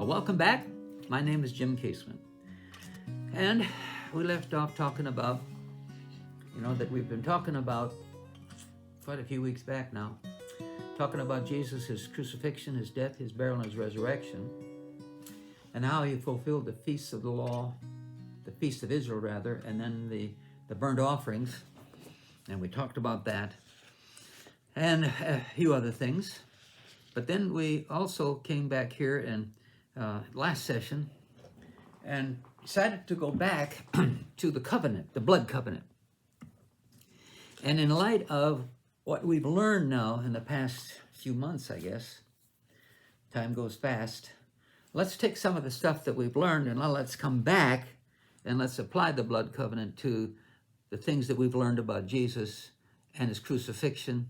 Well, welcome back. My name is Jim Caseman. And we left off talking about, that we've been talking about quite a few weeks back now, talking about Jesus, his crucifixion, his death, his burial, and his resurrection, and how he fulfilled the feasts of the law, the feast of Israel rather, and then the burnt offerings. And we talked about that and a few other things. But then we also came back here in last session and decided to go back to the covenant, the blood covenant. And in light of what we've learned now in the past few months, I guess, time goes fast, let's take some of the stuff that we've learned and let's come back and let's apply the blood covenant to the things that we've learned about Jesus and his crucifixion,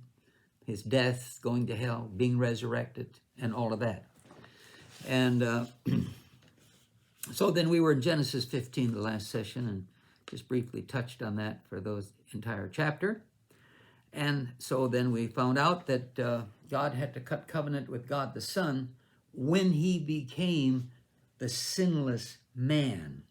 his death, going to hell, being resurrected, and all of that. And so then we were in Genesis 15 the last session and just briefly touched on that for those entire chapter. And so then we found out that God had to cut covenant with God the Son when he became the sinless man.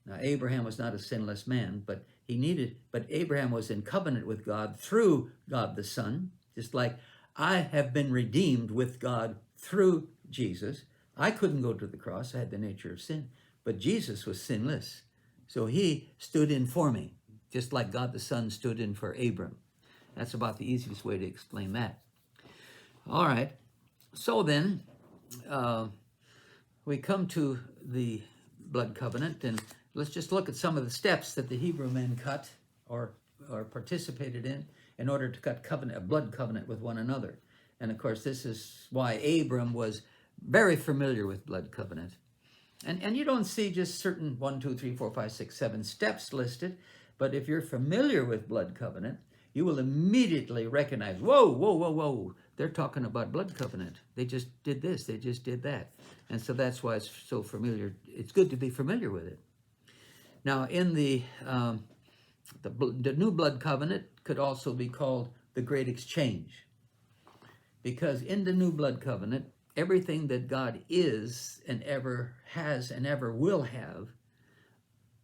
Now, Abraham was not a sinless man, but Abraham was in covenant with God through God the Son, just like I have been redeemed with God through Jesus. I couldn't go to the cross. I had the nature of sin, but Jesus was sinless. So he stood in for me, just like God the Son stood in for Abram. That's about the easiest way to explain that. All right. So then we come to the blood covenant, and let's just look at some of the steps that the Hebrew men cut or participated in order to cut a blood covenant with one another. And of course, this is why Abram was very familiar with blood covenant. And you don't see just certain 1, 2, 3, 4, 5, 6, 7 steps listed, but if you're familiar with blood covenant, you will immediately recognize, whoa, they're talking about blood covenant. They just did this, they just did that. And so that's why it's so familiar. It's good to be familiar with it. Now, in the new blood covenant could also be called the Great Exchange, because in the new blood covenant, everything that God is and ever has and ever will have,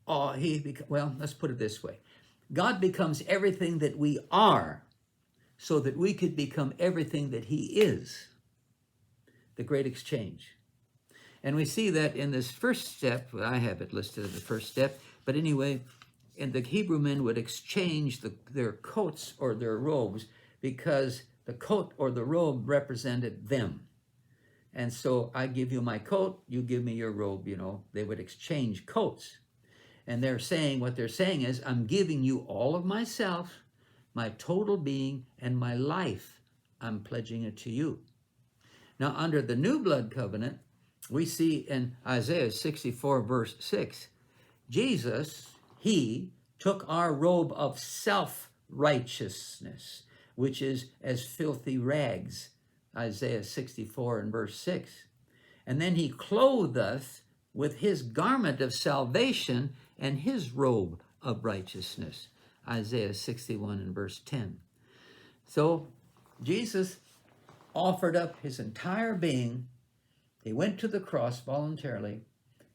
let's put it this way. God becomes everything that we are so that we could become everything that he is. The Great Exchange. And we see that in this first step. I have it listed as the first step, but anyway, and the Hebrew men would exchange their coats or their robes, because the coat or the robe represented them. And so I give you my coat, you give me your robe, They would exchange coats. And what they're saying is, I'm giving you all of myself, my total being, and my life. I'm pledging it to you. Now, under the new blood covenant, we see in Isaiah 64, verse 6, Jesus, he took our robe of self-righteousness, which is as filthy rags, Isaiah 64 and verse 6. And then he clothed us with his garment of salvation and his robe of righteousness, Isaiah 61 and verse 10. So Jesus offered up his entire being. He went to the cross voluntarily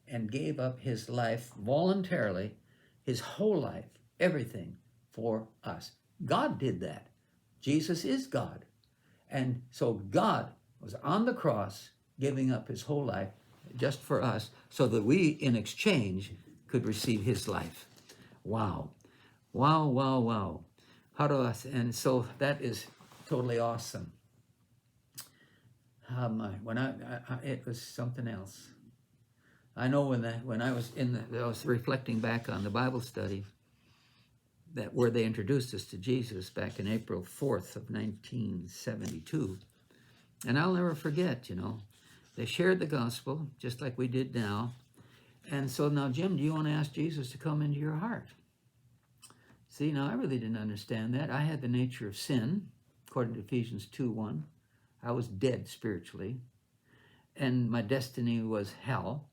and gave up his life voluntarily, his whole life, everything for us. God did that. Jesus is God. And so God was on the cross giving up his whole life just for us so that we, in exchange, could receive his life. Wow. And so that is totally awesome. It was something else. I know when I was reflecting back on the Bible study where they introduced us to Jesus back in April 4th of 1972, and I'll never forget. They shared the gospel just like we did now, and so now, Jim, do you want to ask Jesus to come into your heart? See, now I really didn't understand that. I had the nature of sin, according to Ephesians 2:1. I was dead spiritually, and my destiny was hell.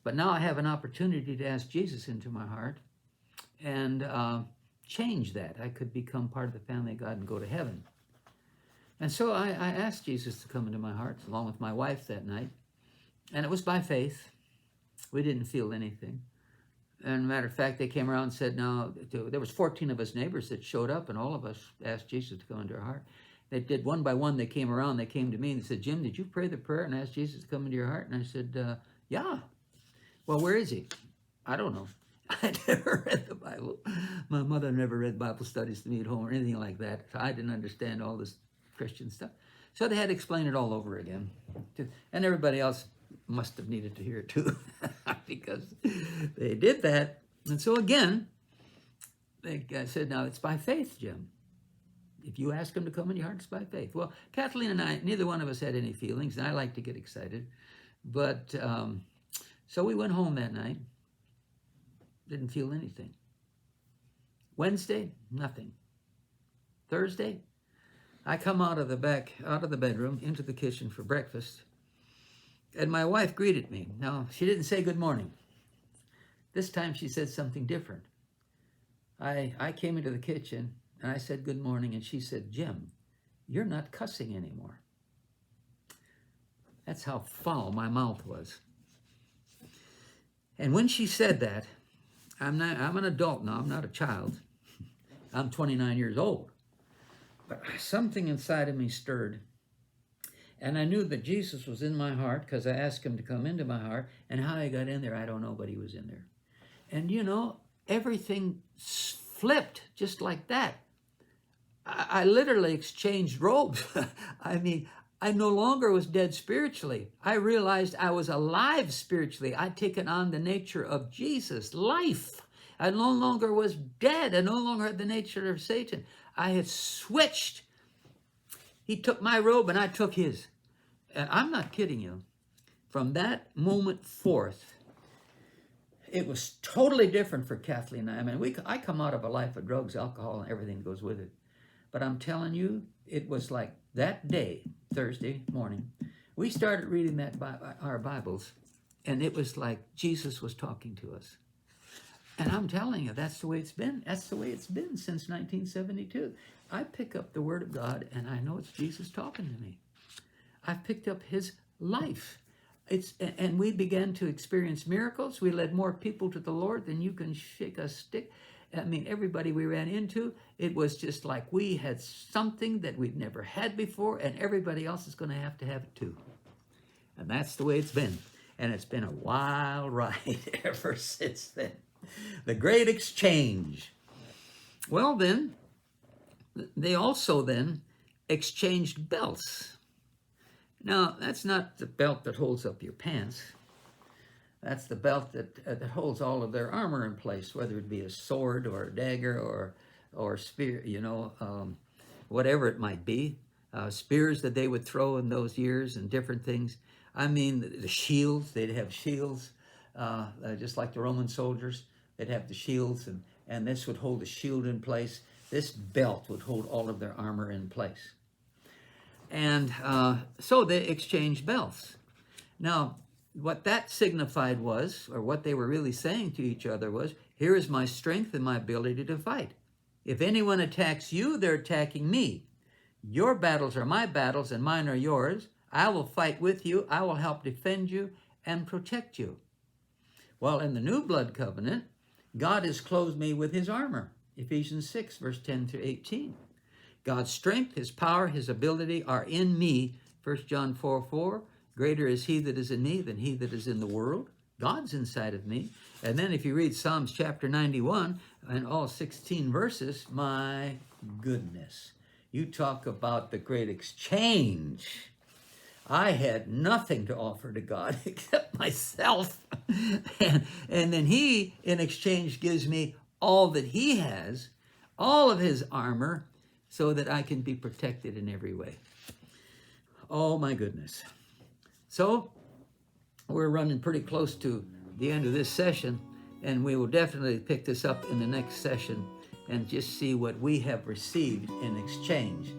But now I have an opportunity to ask Jesus into my heart and change that. I could become part of the family of God and go to heaven. And so I asked Jesus to come into my heart, along with my wife that night. And it was by faith. We didn't feel anything. And matter of fact, they came around and said, no, there was 14 of us neighbors that showed up, and all of us asked Jesus to come into our heart. They did one by one. They came around. They came to me and said, Jim, did you pray the prayer and ask Jesus to come into your heart? And I said, yeah. Well, where is he? I don't know. I never read the Bible. My mother never read Bible studies to me at home or anything like that. So I didn't understand all this Christian stuff. So they had to explain it all over again. And everybody else must have needed to hear it too, because they did that. And so again, they said, now it's by faith, Jim. If you ask him to come in your heart, it's by faith. Well, Kathleen and I, neither one of us had any feelings, and I like to get excited. But so we went home that night. Didn't feel anything. Wednesday, nothing. Thursday, I come out of the bedroom into the kitchen for breakfast, and my wife greeted me. Now, she didn't say good morning. This time she said something different. I came into the kitchen and I said good morning, and she said, Jim, you're not cussing anymore. That's how foul my mouth was. And when she said that, I'm an adult now, I'm not a child. I'm 29 years old. But something inside of me stirred. And I knew that Jesus was in my heart because I asked him to come into my heart. And how he got in there, I don't know, but he was in there. And you know, everything flipped just like that. I literally exchanged robes. I mean, I no longer was dead spiritually. I realized I was alive spiritually. I'd taken on the nature of Jesus, life. I no longer was dead. I no longer had the nature of Satan. I had switched. He took my robe and I took his. And I'm not kidding you. From that moment forth, it was totally different for Kathleen and I. I mean, I come out of a life of drugs, alcohol, and everything that goes with it. But I'm telling you, it was like that day, Thursday morning, we started reading our Bibles, and it was like Jesus was talking to us. And I'm telling you, that's the way it's been. That's the way it's been since 1972. I pick up the Word of God, and I know it's Jesus talking to me. I've picked up his life. And we began to experience miracles. We led more people to the Lord than you can shake a stick. I mean, everybody we ran into, it was just like we had something that we'd never had before, and everybody else is going to have it too. And that's the way it's been. And it's been a wild ride ever since then. The great exchange. Well, then, they also then exchanged belts. Now, that's not the belt that holds up your pants. That's the belt that holds all of their armor in place, whether it be a sword or a dagger or spear, whatever it might be. Spears that they would throw in those years and different things. I mean, the shields, they'd have shields, just like the Roman soldiers. They'd have the shields, and this would hold the shield in place. This belt would hold all of their armor in place. And so they exchanged belts. Now, what that signified was, or what they were really saying to each other was, here is my strength and my ability to fight. If anyone attacks you, they're attacking me. Your battles are my battles and mine are yours. I will fight with you. I will help defend you and protect you. Well, in the new blood covenant, God has clothed me with his armor. Ephesians 6, verse 10 through 18. God's strength, his power, his ability are in me. 1 John 4:4. Greater is he that is in me than he that is in the world. God's inside of me. And then if you read Psalms chapter 91 and all 16 verses, my goodness. You talk about the great exchange. I had nothing to offer to God except myself. And then he, in exchange, gives me all that he has, all of his armor, so that I can be protected in every way. Oh, my goodness. So we're running pretty close to the end of this session, and we will definitely pick this up in the next session and just see what we have received in exchange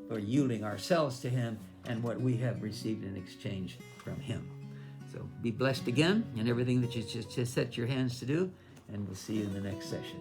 for yielding ourselves to him and what we have received in exchange from him. So be blessed again in everything that you just set your hands to do, and we'll see you in the next session.